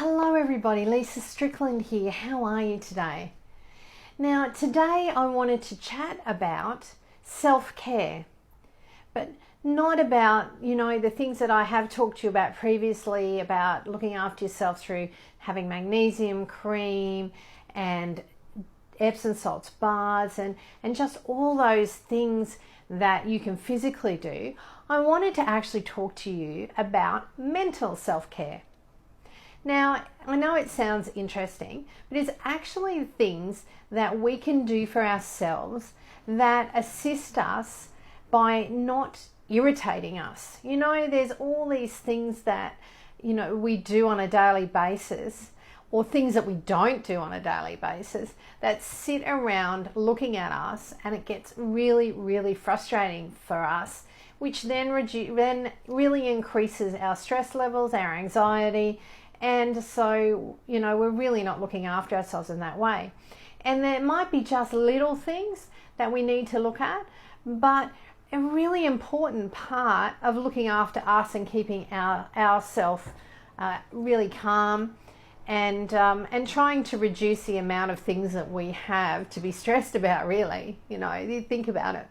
Hello everybody, Lisa Strickland here. How are you today? Now today I wanted to chat about self-care, but not about, the things that I have talked to you about previously, about looking after yourself through having magnesium cream and Epsom salts baths and just all those things that you can physically do. I wanted to actually talk to you about mental self-care. Now, I know it sounds interesting, but it's actually things that we can do for ourselves that assist us by not irritating us. There's all these things that, we do on a daily basis, or things that we don't do on a daily basis, that sit around looking at us, and it gets really, really frustrating for us, which then really increases our stress levels, our anxiety, and so, we're really not looking after ourselves in that way. And there might be just little things that we need to look at, but a really important part of looking after us and keeping ourselves really calm and trying to reduce the amount of things that we have to be stressed about, really. You think about it.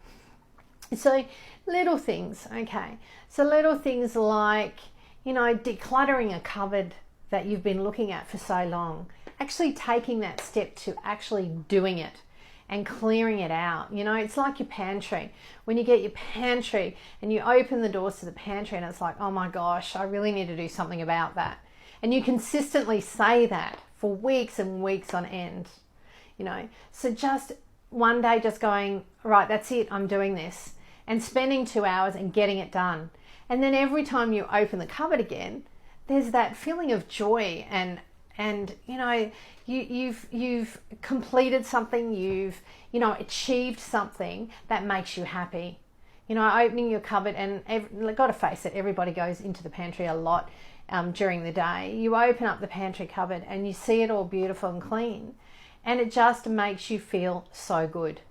So little things, okay. So little things like, decluttering a cupboard that you've been looking at for so long, actually taking that step to actually doing it and clearing it out. It's like your pantry. When you get your pantry and you open the doors to the pantry and it's like, oh my gosh, I really need to do something about that. And you consistently say that for weeks and weeks on end, So just one day just going, right, that's it, I'm doing this, and spending 2 hours and getting it done. And then every time you open the cupboard again, there's that feeling of joy and you've completed something, you've achieved something that makes you happy. Opening your cupboard, and got to face it, everybody goes into the pantry a lot during the day. You open up the pantry cupboard and you see it all beautiful and clean, and it just makes you feel so good.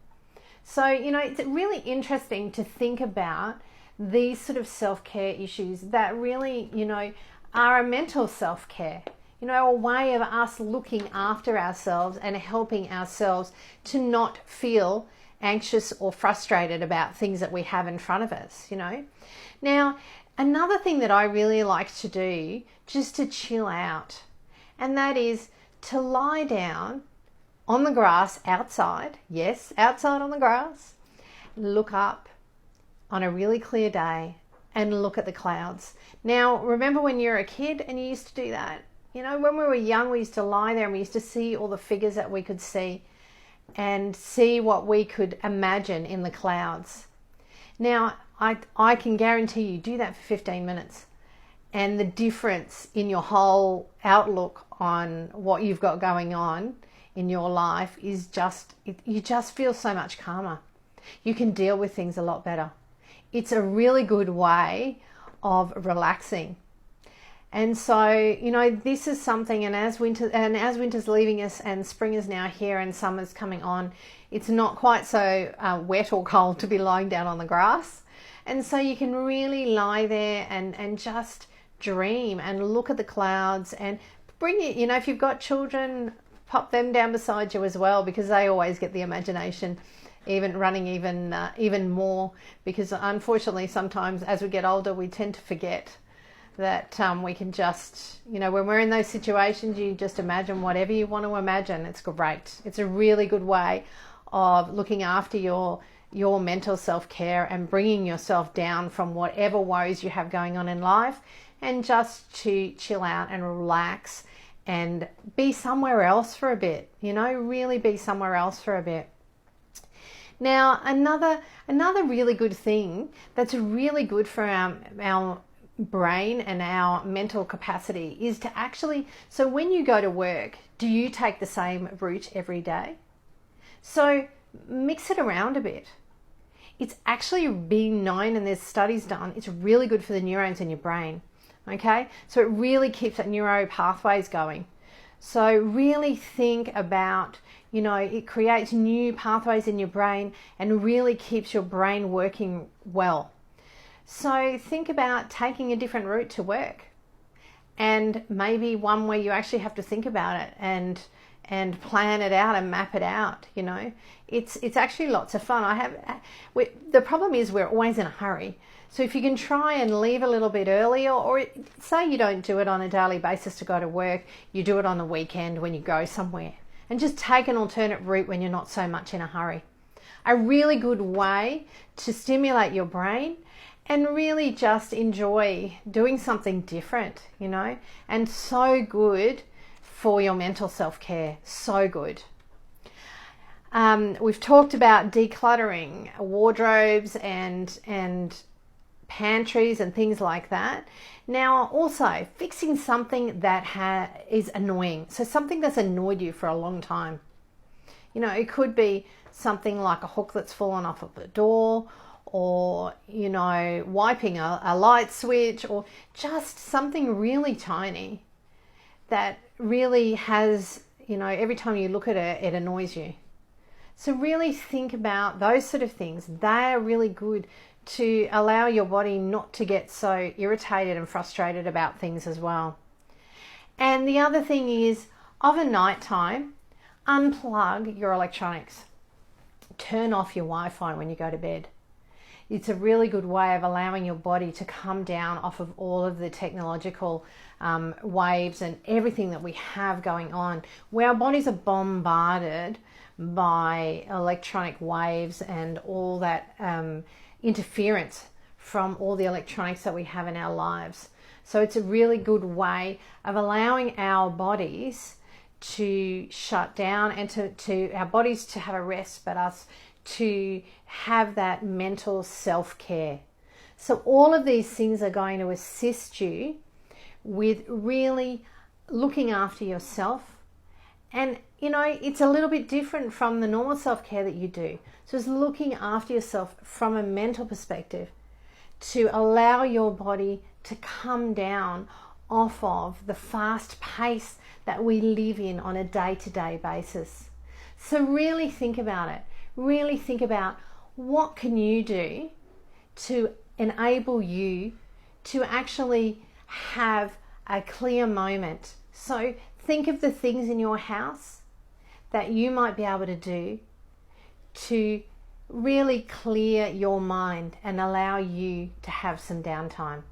So it's really interesting to think about these sort of self-care issues that really are a mental self-care, a way of us looking after ourselves and helping ourselves to not feel anxious or frustrated about things that we have in front of us, Now, another thing that I really like to do just to chill out, and that is to lie down on the grass outside, yes, outside on the grass, look up on a really clear day and look at the clouds. Now, remember when you were a kid and you used to do that? When we were young, we used to lie there and we used to see all the figures that we could see and see what we could imagine in the clouds. Now, I can guarantee you do that for 15 minutes, and the difference in your whole outlook on what you've got going on in your life is you just feel so much calmer. You can deal with things a lot better. It's a really good way of relaxing. And so, this is something, and as winter's leaving us and spring is now here and summer's coming on, it's not quite so wet or cold to be lying down on the grass. And so you can really lie there and just dream and look at the clouds, and bring it, if you've got children, pop them down beside you as well, because they always get the imagination even more, because unfortunately sometimes as we get older we tend to forget that we can just, when we're in those situations, you just imagine whatever you want to imagine. It's great. It's a really good way of looking after your mental self-care and bringing yourself down from whatever worries you have going on in life, and just to chill out and relax and be somewhere else for a bit, really be somewhere else for a bit. Now, another really good thing that's really good for our brain and our mental capacity is to actually, so when you go to work, do you take the same route every day? So mix it around a bit. It's actually being known, and there's studies done, it's really good for the neurons in your brain. Okay, so it really keeps that neuro pathways going. So really think about, it creates new pathways in your brain and really keeps your brain working well. So think about taking a different route to work. and maybe one where you actually have to think about it and plan it out and map it out. You know, it's actually lots of fun. The problem is we're always in a hurry. So if you can try and leave a little bit earlier, or say you don't do it on a daily basis to go to work, you do it on the weekend when you go somewhere, and just take an alternate route when you're not so much in a hurry. A really good way to stimulate your brain and really just enjoy doing something different, you know, and so good for your mental self-care. So good. We've talked about decluttering wardrobes and pantries and things like that. Now also fixing something that is annoying. So something that's annoyed you for a long time. You know, it could be something like a hook that's fallen off of the door, or, you know, wiping a light switch, or just something really tiny that really has, you know, every time you look at it, it annoys you. So really think about those sort of things. They are really good to allow your body not to get so irritated and frustrated about things as well. And the other thing is, of a night time, unplug your electronics. Turn off your Wi-Fi when you go to bed. It's a really good way of allowing your body to come down off of all of the technological waves and everything that we have going on, where our bodies are bombarded by electronic waves and all that interference from all the electronics that we have in our lives. So it's a really good way of allowing our bodies to shut down and to our bodies to have a rest, but us to have that mental self-care. So all of these things are going to assist you with really looking after yourself. And, you know, it's a little bit different from the normal self-care that you do. So it's looking after yourself from a mental perspective to allow your body to come down off of the fast pace that we live in on a day-to-day basis. So really think about it. Really think about what can you do to enable you to actually have a clear moment. So think of the things in your house that you might be able to do to really clear your mind and allow you to have some downtime.